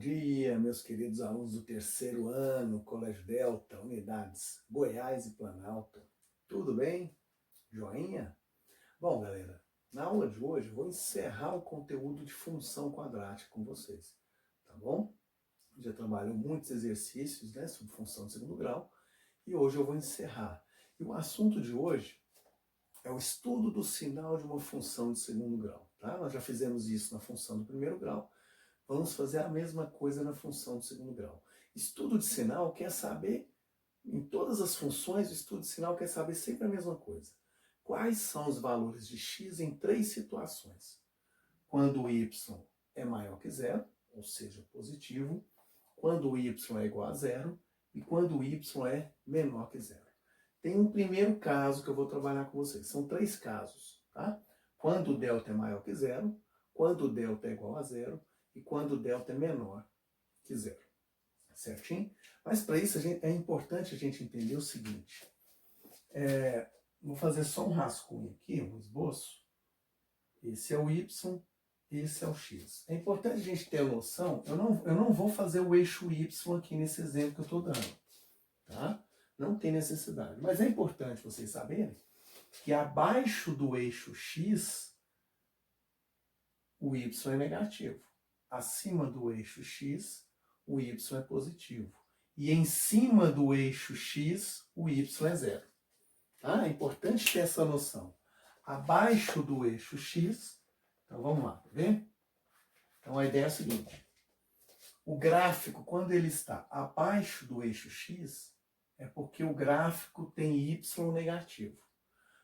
dia, meus queridos alunos do terceiro ano, Colégio Delta, unidades Goiás e Planalto. Tudo bem? Joinha? Bom, galera, na aula de hoje eu vou encerrar o conteúdo de função quadrática com vocês, tá bom? Já trabalhou muitos exercícios, né, sobre função de segundo grau, e hoje eu vou encerrar. E o assunto de hoje é o estudo do sinal de uma função de segundo grau, tá? Nós já fizemos isso na função do primeiro grau. Vamos fazer a mesma coisa na função do segundo grau. Estudo de sinal quer saber, em todas as funções, o estudo de sinal quer saber sempre a mesma coisa. Quais são os valores de x em três situações? Quando o y é maior que zero, ou seja, positivo, quando o y é igual a zero e quando o y é menor que zero. Tem um primeiro caso que eu vou trabalhar com vocês. São três casos, tá? Quando o delta é maior que zero, quando o delta é igual a zero e quando o delta é menor que zero. Certinho? Mas para isso é importante a gente entender o seguinte. Vou fazer só um rascunho aqui, um esboço. Esse é o y, esse é o x. É importante a gente ter a noção, eu não vou fazer o eixo y aqui nesse exemplo que eu estou dando. Tá? Não tem necessidade. Mas é importante vocês saberem que abaixo do eixo x, o y é negativo. Acima do eixo x, o y é positivo. E em cima do eixo x, o y é zero. Tá? É importante ter essa noção. Abaixo do eixo x, então vamos lá, tá vendo? Então a ideia é a seguinte. O gráfico, quando ele está abaixo do eixo x, é porque o gráfico tem y negativo.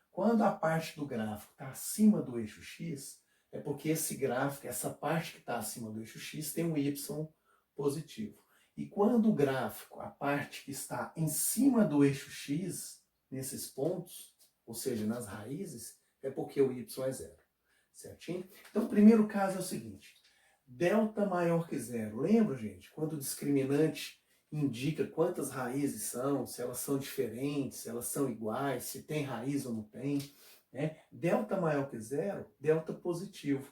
Quando a parte do gráfico está acima do eixo x, é porque esse gráfico, essa parte que está acima do eixo x, tem um y positivo. E quando o gráfico, a parte que está em cima do eixo x, nesses pontos, ou seja, nas raízes, é porque o y é zero. Certinho? Então, o primeiro caso é o seguinte. Delta maior que zero. Lembra, gente? Quando o discriminante indica quantas raízes são, se elas são diferentes, se elas são iguais, se tem raiz ou não tem. Né? Delta maior que zero, delta positivo.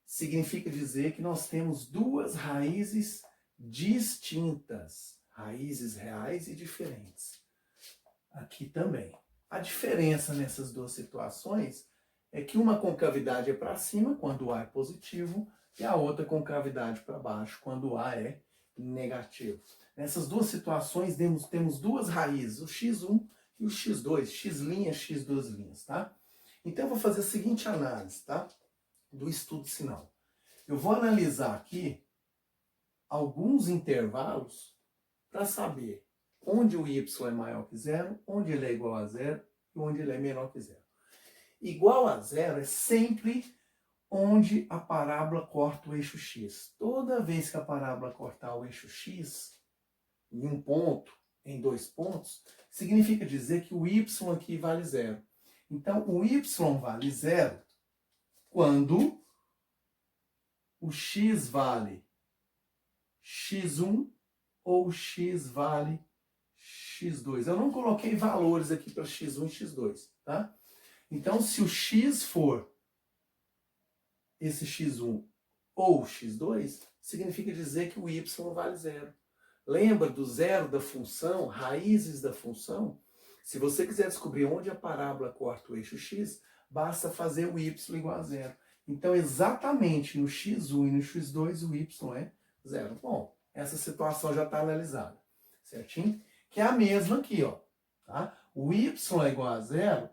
Significa dizer que nós temos duas raízes distintas, raízes reais e diferentes. Aqui também. A diferença nessas duas situações é que uma concavidade é para cima, quando o A é positivo, e a outra concavidade para baixo, quando o A é negativo. Nessas duas situações temos duas raízes, o x1 e o x2, x', x2', tá? Então eu vou fazer a seguinte análise, tá? Do estudo de sinal. Eu vou analisar aqui alguns intervalos para saber onde o y é maior que zero, onde ele é igual a zero e onde ele é menor que zero. Igual a zero é sempre onde a parábola corta o eixo x. Toda vez que a parábola cortar o eixo x, em um ponto, em dois pontos, significa dizer que o y aqui vale zero. Então, o y vale zero quando o x vale x1 ou x vale x2. Eu não coloquei valores aqui para x1 e x2, tá? Então, se o x for esse x1 ou x2, significa dizer que o y vale zero. Lembra do zero da função, raízes da função? Se você quiser descobrir onde a parábola corta o eixo x, basta fazer o y igual a zero. Então, exatamente no x1 e no x2, o y é zero. Bom, essa situação já está analisada, certinho? Que é a mesma aqui, ó. Tá? O y é igual a zero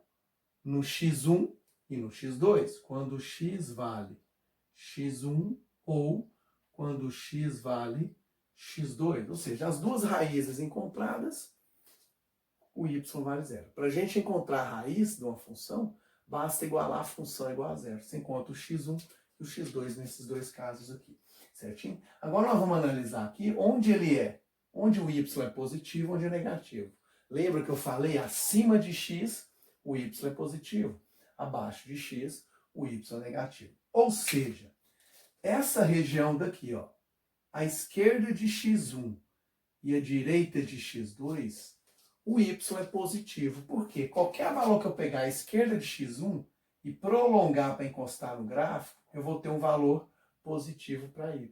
no x1 e no x2, quando x vale x1 ou quando x vale x2. Ou seja, as duas raízes encontradas, o y vale zero. Para a gente encontrar a raiz de uma função, basta igualar a função igual a zero. Você encontra o x1 e o x2 nesses dois casos aqui. Certinho? Agora nós vamos analisar aqui onde ele é. Onde o y é positivo, onde é negativo. Lembra que eu falei acima de x, o y é positivo. Abaixo de x, o y é negativo. Ou seja, essa região daqui, ó, a esquerda de x1 e a direita de x2, o y é positivo. Por quê? Qualquer valor que eu pegar à esquerda de x1 e prolongar para encostar no gráfico, eu vou ter um valor positivo para y.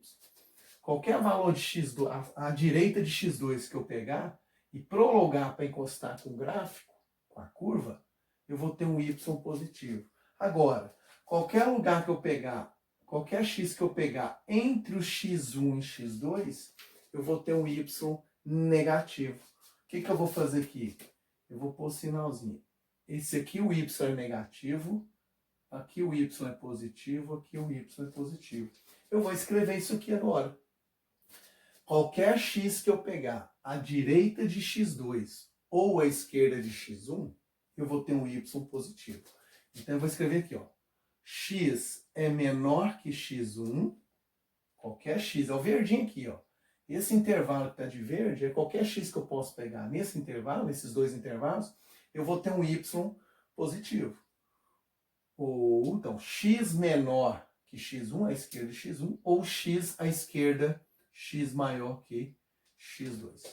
qualquer valor de x2, à direita de x2 que eu pegar, e prolongar para encostar com o gráfico, com a curva, eu vou ter um y positivo. Agora, qualquer lugar que eu pegar, qualquer x que eu pegar entre o x1 e x2, eu vou ter um y negativo. O que eu vou fazer aqui? Eu vou pôr o sinalzinho. Esse aqui o y é negativo, aqui o y é positivo, aqui o y é positivo. Eu vou escrever isso aqui agora. Qualquer x que eu pegar à direita de x2 ou à esquerda de x1, eu vou ter um y positivo. Então eu vou escrever aqui, ó. X é menor que x1, qualquer x, é o verdinho aqui, ó. Esse intervalo que está de verde é qualquer x que eu posso pegar nesse intervalo, nesses dois intervalos, eu vou ter um y positivo. Ou, então, x menor que x1 à esquerda de x1, ou x à esquerda, x maior que x2.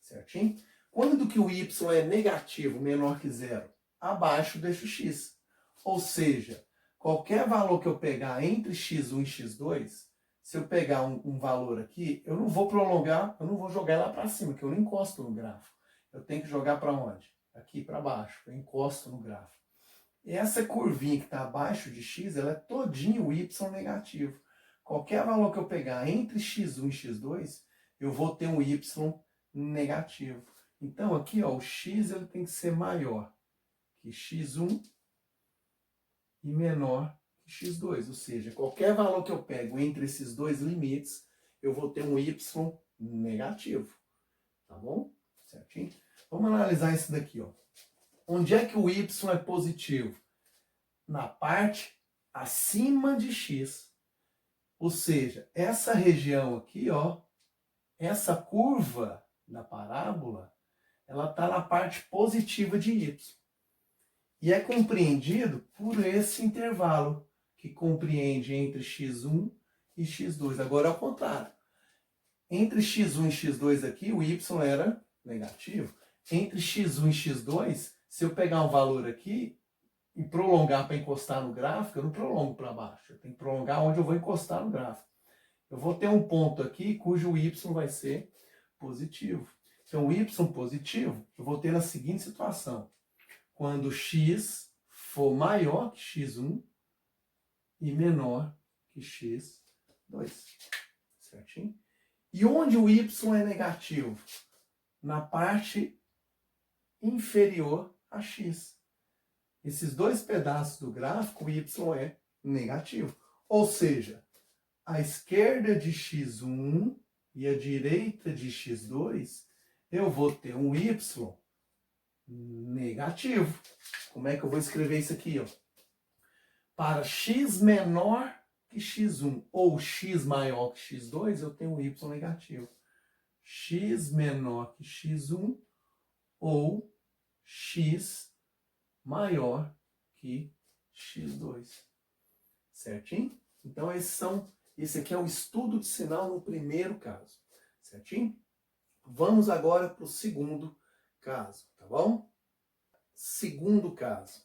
Certinho? Quando que o y é negativo, menor que zero? Abaixo do eixo x. Ou seja, qualquer valor que eu pegar entre x1 e x2, se eu pegar um valor aqui, eu não vou prolongar, eu não vou jogar lá para cima, que eu não encosto no gráfico. Eu tenho que jogar para onde? Aqui para baixo, eu encosto no gráfico. E essa curvinha que está abaixo de x, ela é todinho y negativo. Qualquer valor que eu pegar entre x1 e x2, eu vou ter um y negativo. Então aqui, ó, o x ele tem que ser maior que x1 e menor que x2. Ou seja, qualquer valor que eu pego entre esses dois limites, eu vou ter um y negativo. Tá bom? Certinho? Vamos analisar isso daqui, ó. Onde é que o y é positivo? Na parte acima de x. Ou seja, essa região aqui, ó, essa curva da parábola, ela está na parte positiva de y. E é compreendido por esse intervalo, que compreende entre x1 e x2. Agora é o contrário. Entre x1 e x2 aqui, o y era negativo. Entre x1 e x2, se eu pegar um valor aqui e prolongar para encostar no gráfico, eu não prolongo para baixo. Eu tenho que prolongar onde eu vou encostar no gráfico. Eu vou ter um ponto aqui cujo y vai ser positivo. Então, o y positivo, eu vou ter na seguinte situação. Quando x for maior que x1 e menor que x2. Certinho? E onde o y é negativo? Na parte inferior a x. Esses dois pedaços do gráfico, o y é negativo. Ou seja, a esquerda de x1 e a direita de x2, eu vou ter um y negativo. Como é que eu vou escrever isso aqui? Ó? Para x menor que x1 ou x maior que x2, eu tenho um y negativo. X menor que x1 ou x maior que x2. Certinho? Então, esse aqui é o estudo de sinal no primeiro caso. Certinho? Vamos agora para o segundo caso, tá bom? Segundo caso.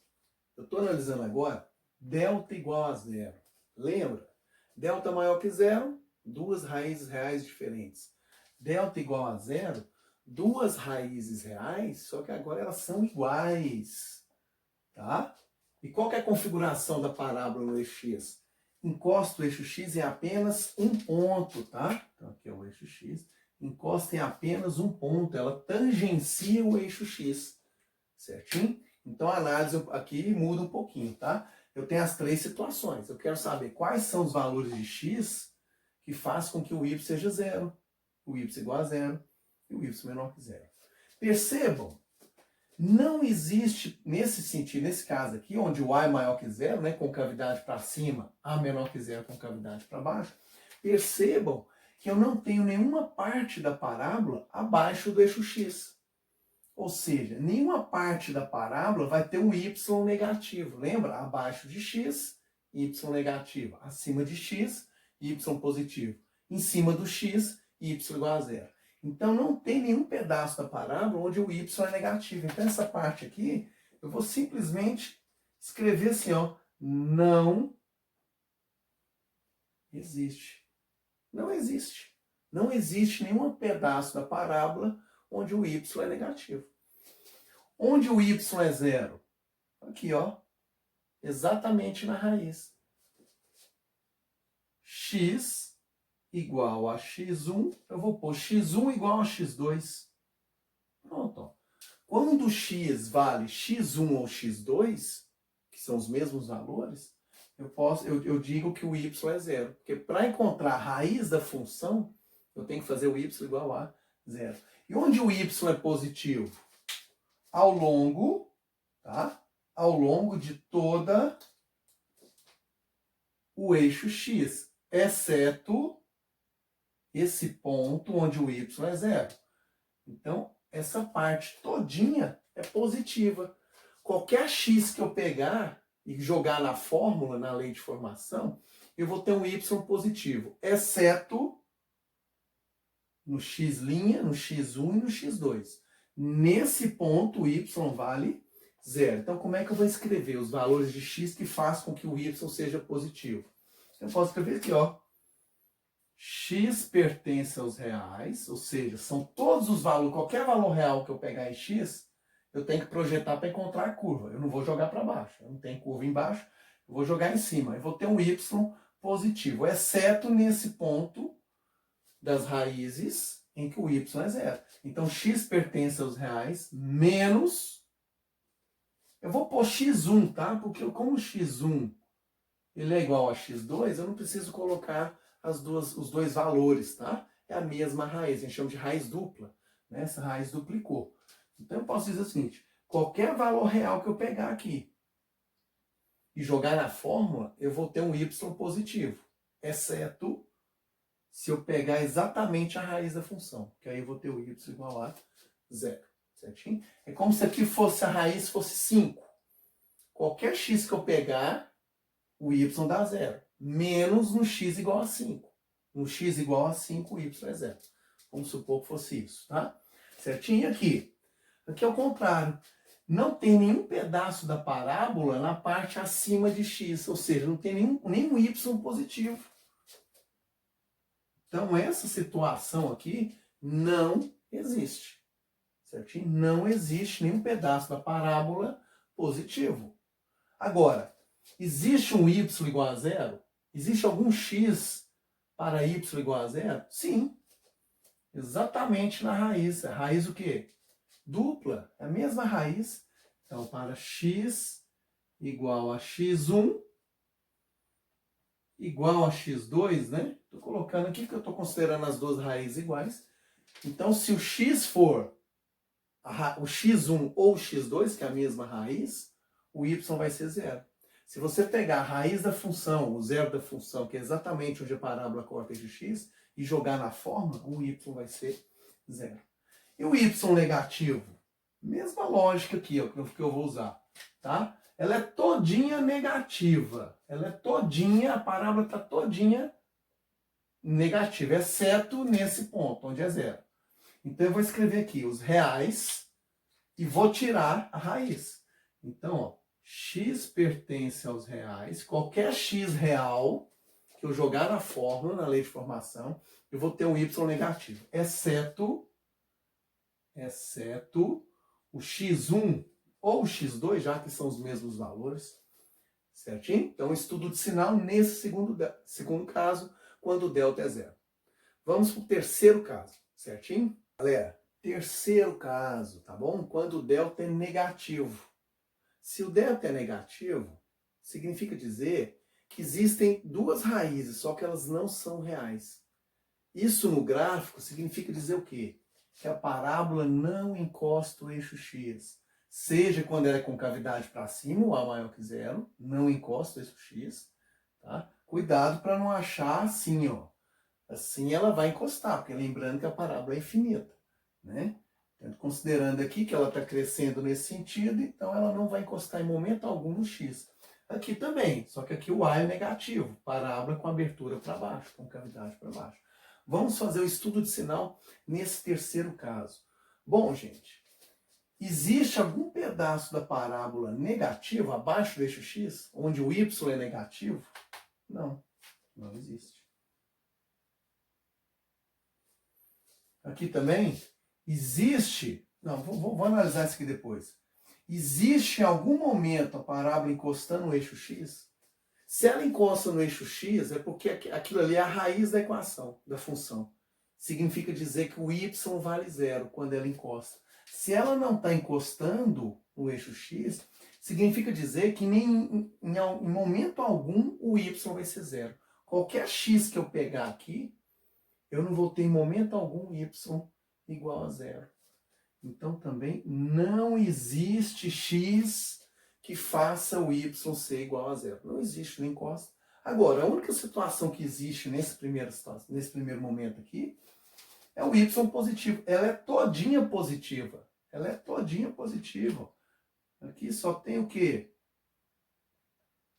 Eu estou analisando agora delta igual a zero. Lembra? Delta maior que zero, duas raízes reais diferentes. Delta igual a zero, duas raízes reais, só que agora elas são iguais. Tá? E qual que é a configuração da parábola no eixo x? Encosta o eixo x em apenas um ponto, tá? Então aqui é o eixo x. Encosta em apenas um ponto, ela tangencia o eixo x. Certinho? Então a análise aqui muda um pouquinho, tá? Eu tenho as três situações. Eu quero saber quais são os valores de x que faz com que o y seja zero, o y igual a zero e o y menor que zero. Percebam, não existe, nesse sentido, nesse caso aqui, onde o a é maior que zero, né, com cavidade para cima, a menor que zero com cavidade para baixo, percebam que eu não tenho nenhuma parte da parábola abaixo do eixo x. Ou seja, nenhuma parte da parábola vai ter um y negativo. Lembra? Abaixo de x, y negativo. Acima de x, y positivo. Em cima do x, y igual a zero. Então, não tem nenhum pedaço da parábola onde o y é negativo. Então, essa parte aqui, eu vou simplesmente escrever assim, ó. Não existe. Não existe. Não existe nenhum pedaço da parábola onde o y é negativo. Onde o y é zero? Aqui, ó. Exatamente na raiz. X igual a x1, eu vou pôr x1 igual a x2. Pronto, ó. Quando x vale x1 ou x2, que são os mesmos valores, eu digo que o y é zero. Porque para encontrar a raiz da função, eu tenho que fazer o y igual a zero. E onde o y é positivo? Ao longo, tá? Ao longo de toda o eixo x, exceto esse ponto onde o y é zero. Então, essa parte todinha é positiva. Qualquer x que eu pegar e jogar na fórmula, na lei de formação, eu vou ter um y positivo, exceto no x', no x1 e no x2. Nesse ponto, o y vale zero. Então, como é que eu vou escrever os valores de x que faz com que o y seja positivo? Eu posso escrever aqui, ó. X pertence aos reais, ou seja, são todos os valores, qualquer valor real que eu pegar em x, eu tenho que projetar para encontrar a curva. Eu não vou jogar para baixo, eu não tenho curva embaixo, eu vou jogar em cima. Eu vou ter um y positivo, exceto nesse ponto das raízes em que o y é zero. Então, x pertence aos reais, menos... Eu vou pôr x1, tá? Porque como x1 ele é igual a x2, eu não preciso colocar os dois valores, tá? É a mesma raiz, a gente chama de raiz dupla, né? Essa raiz duplicou. Então eu posso dizer o seguinte, qualquer valor real que eu pegar aqui e jogar na fórmula, eu vou ter um y positivo, exceto se eu pegar exatamente a raiz da função, que aí eu vou ter o y igual a zero, certinho? É como se aqui fosse a raiz fosse 5. Qualquer x que eu pegar, o y dá zero. Menos no x igual a 5. No x igual a 5, o y é zero. Vamos supor que fosse isso, tá? Certinho? Aqui. Aqui é o contrário. Não tem nenhum pedaço da parábola na parte acima de x. Ou seja, não tem nenhum y positivo. Então, essa situação aqui não existe. Certinho? Não existe nenhum pedaço da parábola positivo. Agora, existe um y igual a zero? Existe algum x para y igual a zero? Sim. Exatamente na raiz. A raiz o quê? Dupla. É a mesma raiz. Então, para x igual a x1 igual a x2, né? Estou colocando aqui que eu estou considerando as duas raízes iguais. Então, se o x for o x1 ou o x2, que é a mesma raiz, o y vai ser zero. Se você pegar a raiz da função, o zero da função, que é exatamente onde a parábola corta de x, e jogar na fórmula, o y vai ser zero. E o y negativo? Mesma lógica aqui, ó, que eu vou usar, tá? Ela é todinha negativa. Ela é todinha, a parábola está todinha negativa, exceto nesse ponto, onde é zero. Então eu vou escrever aqui os reais e vou tirar a raiz. Então, ó, x pertence aos reais. Qualquer x real que eu jogar na fórmula, na lei de formação, eu vou ter um y negativo. Exceto o x1 ou o x2, já que são os mesmos valores. Certinho? Então, estudo de sinal nesse segundo caso, quando o delta é zero. Vamos para o terceiro caso. Certinho? Galera, terceiro caso, tá bom? Quando o delta é negativo. Se o delta é negativo, significa dizer que existem duas raízes, só que elas não são reais. Isso no gráfico significa dizer o quê? Que a parábola não encosta o eixo x. Seja quando ela é com cavidade para cima, o a maior que zero, não encosta o eixo x. Tá? Cuidado para não achar assim, ó. Assim ela vai encostar, porque lembrando que a parábola é infinita, né? Considerando aqui que ela está crescendo nesse sentido, então ela não vai encostar em momento algum no x. Aqui também, só que aqui o a é negativo, parábola com abertura para baixo, com cavidade para baixo. Vamos fazer o estudo de sinal nesse terceiro caso. Bom, gente, existe algum pedaço da parábola negativo abaixo do eixo x, onde o y é negativo? Não, não existe. aqui também, existe... Não, vou analisar isso aqui depois. Existe em algum momento a parábola encostando no eixo x? Se ela encosta no eixo x, é porque aquilo ali é a raiz da equação, da função. Significa dizer que o y vale zero quando ela encosta. Se ela não está encostando no eixo x, significa dizer que nem em momento algum o y vai ser zero. Qualquer x que eu pegar aqui, eu não vou ter em momento algum y igual a zero. Então também não existe x que faça o y ser igual a zero. Não existe, não encosta. Agora, a única situação que existe nesse primeiro momento aqui é o y positivo. Ela é todinha positiva. Ela é todinha positiva. Aqui só tem o quê?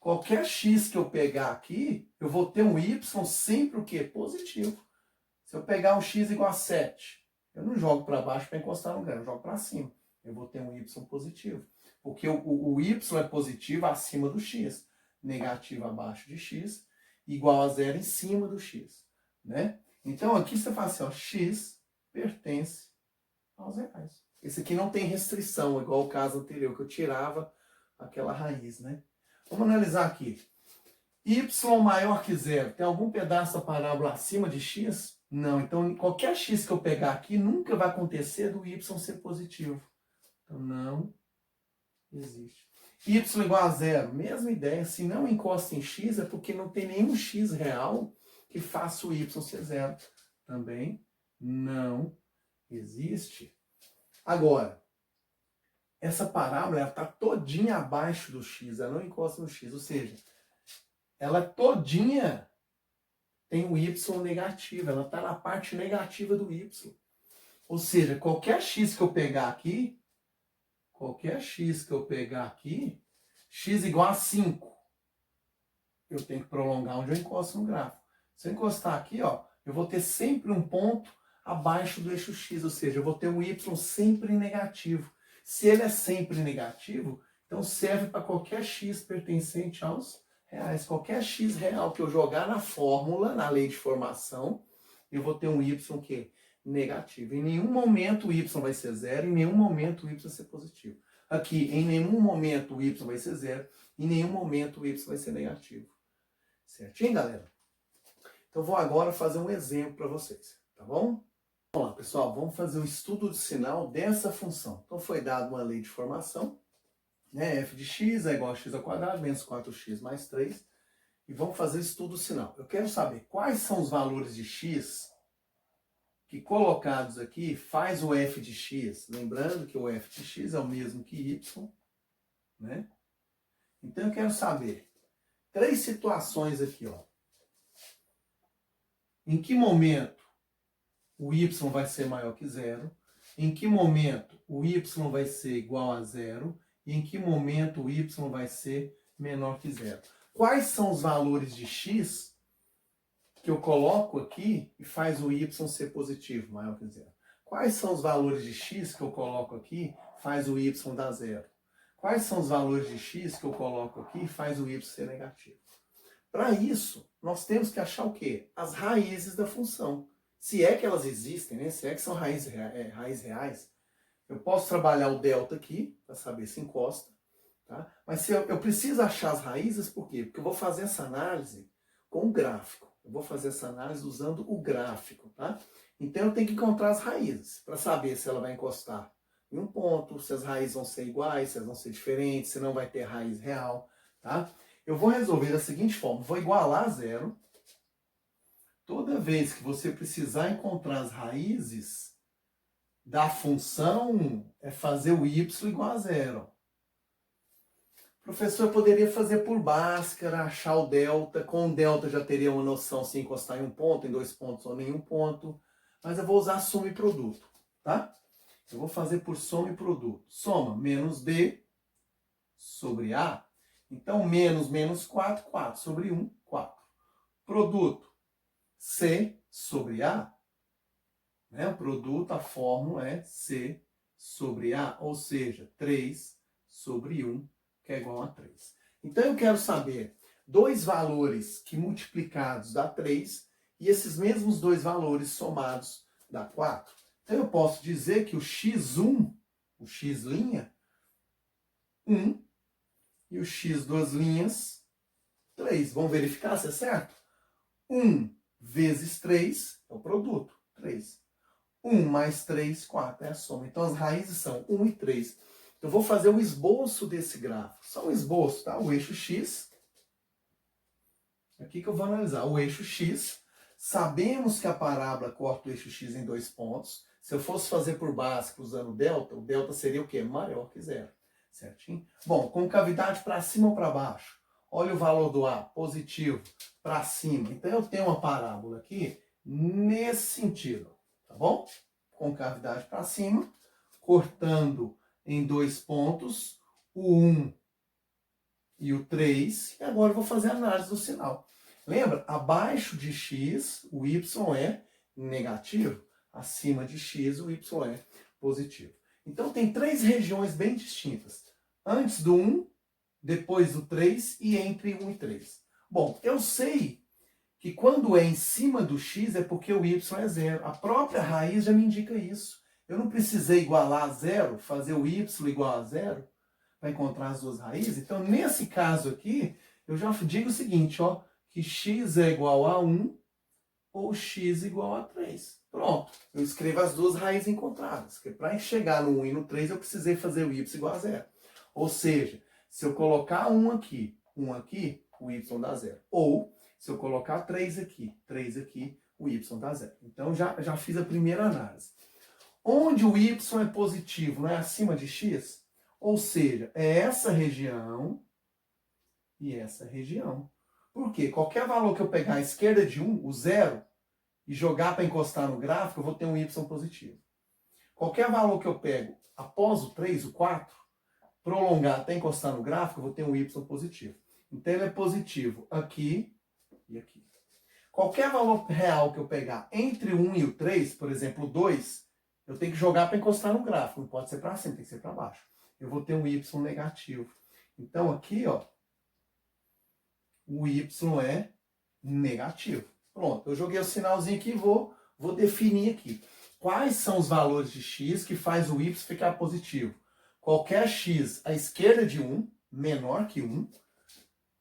Qualquer x que eu pegar aqui, eu vou ter um y sempre o quê? Positivo. Se eu pegar um x igual a 7, eu não jogo para baixo para encostar no lugar, eu jogo para cima. Eu vou ter um y positivo. Porque o y é positivo acima do x, negativo abaixo de x, igual a zero em cima do x. Né? Então aqui você fala assim, ó, x pertence aos reais. Esse aqui não tem restrição, igual o caso anterior, que eu tirava aquela raiz. Né? Vamos analisar aqui. Y maior que zero. Tem algum pedaço da parábola acima de x? Não. Então, qualquer x que eu pegar aqui, nunca vai acontecer do y ser positivo. Então, não existe. Y igual a zero. Mesma ideia. Se não encosta em x, é porque não tem nenhum x real que faça o y ser zero. Também não existe. Agora, essa parábola está todinha abaixo do x. Ela não encosta no x. Ou seja, ela todinha tem o y negativo, ela está na parte negativa do y. Ou seja, qualquer x que eu pegar aqui, x igual a 5, eu tenho que prolongar onde eu encosto no gráfico. Se eu encostar aqui, ó, eu vou ter sempre um ponto abaixo do eixo x, ou seja, eu vou ter um y sempre negativo. Se ele é sempre negativo, então serve para qualquer x pertencente aos reais. Qualquer x real que eu jogar na fórmula, na lei de formação, eu vou ter um y que negativo. Em nenhum momento o y vai ser zero, em nenhum momento o y vai ser positivo. Aqui, em nenhum momento o y vai ser zero, em nenhum momento o y vai ser negativo. Certinho, galera? Então vou agora fazer um exemplo para vocês, tá bom? Vamos lá, pessoal, vamos fazer o estudo de sinal dessa função. Então foi dada uma lei de formação, né? F de x é igual a x ao quadrado, menos 4x mais 3. E vamos fazer o estudo do sinal. Eu quero saber quais são os valores de x que colocados aqui faz o f de x. Lembrando que o f de x é o mesmo que y, né? Então eu quero saber 3 situações aqui, ó. Em que momento o y vai ser maior que zero? Em que momento o y vai ser igual a zero? E em que momento o y vai ser menor que zero? Quais são os valores de x que eu coloco aqui e faz o y ser positivo, maior que zero? Quais são os valores de x que eu coloco aqui e faz o y dar zero? Quais são os valores de x que eu coloco aqui e faz o y ser negativo? Para isso, nós temos que achar o quê? As raízes da função. Se é que elas existem, né? Se é que são raízes reais, eu posso trabalhar o delta aqui, para saber se encosta. Tá? Mas se eu preciso achar as raízes, por quê? Porque eu vou fazer essa análise com o gráfico. Eu vou fazer essa análise usando o gráfico. Tá? Então eu tenho que encontrar as raízes, para saber se ela vai encostar em um ponto, se as raízes vão ser iguais, se elas vão ser diferentes, se não vai ter raiz real. Tá? Eu vou resolver da seguinte forma, vou igualar a zero. Toda vez que você precisar encontrar as raízes da função, é fazer o y igual a zero. O professor poderia fazer por Bhaskara, achar o delta. Com o delta já teria uma noção se encostar em um ponto, em 2 pontos ou nenhum ponto. Mas eu vou usar soma e produto, tá? Eu vou fazer por soma e produto. Soma menos b sobre a. Então, menos 4, 4 sobre 1, 4. Produto, C sobre A. Né? O produto, a fórmula é C sobre A, ou seja, 3 sobre 1, que é igual a 3. Então, eu quero saber 2 valores que multiplicados dá 3 e esses mesmos 2 valores somados dá 4. Então eu posso dizer que o x1, o x', 1, e o x duas linhas, 3. Vamos verificar se é certo? 1 vezes 3 é o produto, 3. 1 mais 3, 4 é a soma. Então as raízes são 1 e 3. Então eu vou fazer um esboço desse gráfico. Só um esboço, tá? O eixo x. Aqui que eu vou analisar. O eixo x. Sabemos que a parábola corta o eixo x em 2 pontos. Se eu fosse fazer por básico usando o delta seria o quê? Maior que zero. Certinho? Bom, concavidade para cima ou para baixo? Olha o valor do A, positivo, para cima. Então eu tenho uma parábola aqui nesse sentido. Tá bom? Concavidade para cima, cortando em 2 pontos, o 1 e o 3. E agora eu vou fazer a análise do sinal. Lembra? Abaixo de x, o y é negativo. Acima de x, o y é positivo. Então tem 3 regiões bem distintas. Antes do 1, depois do 3 e entre 1 e 3. Bom, eu sei que quando é em cima do x é porque o y é zero. A própria raiz já me indica isso. Eu não precisei igualar a zero, fazer o y igual a zero, para encontrar as duas raízes. Então, nesse caso aqui, eu já digo o seguinte, ó, que x é igual a 1 ou x igual a 3. Pronto, eu escrevo as duas raízes encontradas. Porque para chegar no 1 e no 3, eu precisei fazer o y igual a zero. Ou seja, se eu colocar 1 aqui, o y dá zero. Ou, se eu colocar 3 aqui, o y dá zero. Então, já fiz a primeira análise. Onde o y é positivo, não é acima de x? Ou seja, é essa região e essa região. Por quê? Qualquer valor que eu pegar à esquerda de 1, o zero, e jogar para encostar no gráfico, eu vou ter um y positivo. Qualquer valor que eu pego após o 3, o 4, prolongar até encostar no gráfico, eu vou ter um y positivo. Então ele é positivo aqui e aqui. Qualquer valor real que eu pegar entre o 1 e o 3, por exemplo, o 2, eu tenho que jogar para encostar no gráfico. Não pode ser para cima, tem que ser para baixo. Eu vou ter um y negativo. Então aqui, ó, o y é negativo. Pronto, eu joguei o sinalzinho aqui e vou definir aqui. Quais são os valores de x que faz o y ficar positivo? Qualquer x à esquerda de 1, menor que 1,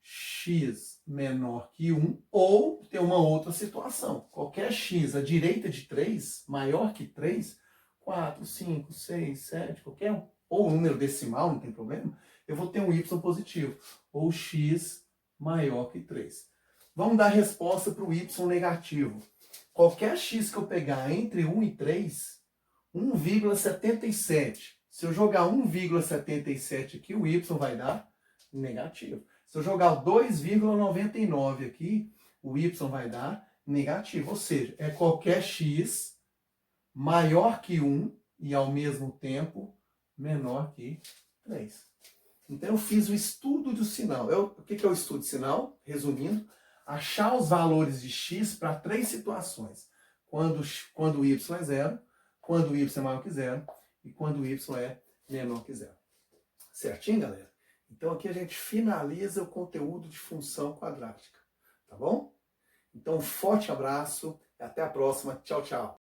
x menor que 1, ou tem uma outra situação. Qualquer x à direita de 3, maior que 3, 4, 5, 6, 7, qualquer um, ou número decimal, não tem problema, eu vou ter um y positivo, ou x maior que 3. Vamos dar a resposta para o y negativo. Qualquer x que eu pegar entre 1 e 3, 1,77. Se eu jogar 1,77 aqui, o y vai dar negativo. Se eu jogar o 2,99 aqui, o y vai dar negativo. Ou seja, é qualquer x maior que 1 e ao mesmo tempo menor que 3. Então eu fiz o estudo do sinal. O que é o estudo de sinal? Resumindo, achar os valores de x para 3 situações. Quando o y é zero, quando o y é maior que zero e quando o y é menor que zero. Certinho, galera? Então aqui a gente finaliza o conteúdo de função quadrática. Tá bom? Então um forte abraço e até a próxima. Tchau, tchau.